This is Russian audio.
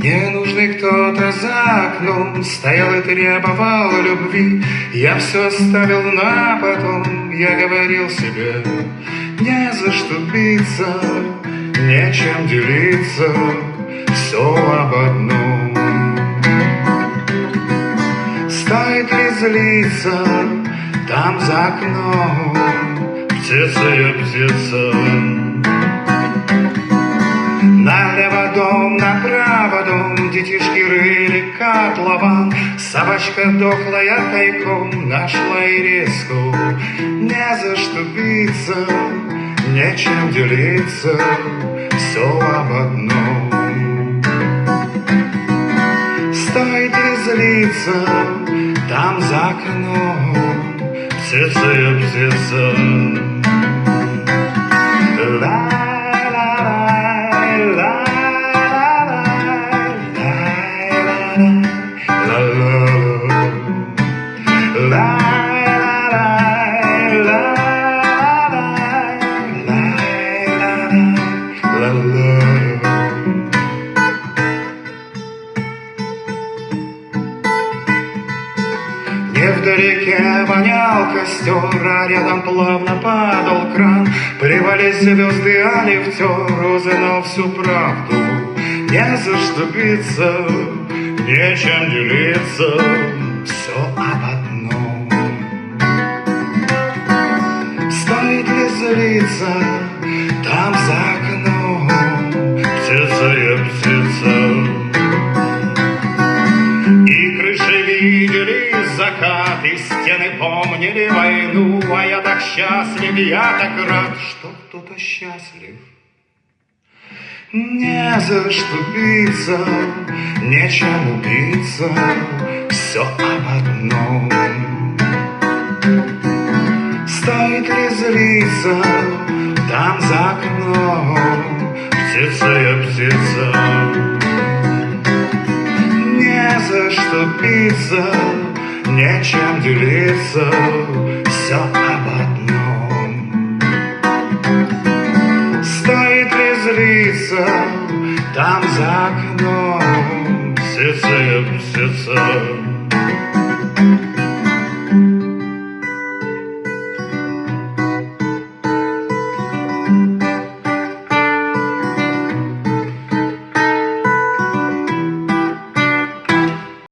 Ненужный кто-то за окном стоял и требовал любви. Я все оставил на потом. Я говорил себе: не за что биться, нечем делиться, все об одном. Стоит ли злиться там за окном? Птица и птица. Налево дом, направо дом, детишки рыли котлован. Собачка дохлая тайком нашла ириску. Не за что биться, нечем делиться, все об одном. Стоит ли злиться там за окном? Птица и птица. Невдалеке вонял костер, а рядом плавно падал кран. Плевали звезды, а лифтер узнал всю правду. Не за что биться, нечем делиться, все об одном. Стоит ли злиться там за окном? Птица и птица. И крыши видели закат, и стены помнили войну. А я так счастлив, я так рад, что кто-то счастлив. Не за что биться, нечем убиться, все об одном. Стоит ли злиться там за окном? Птица и птица. Не за что биться, нечем делиться, все об одном. Стоит ли злиться там за окном? Птица и птица.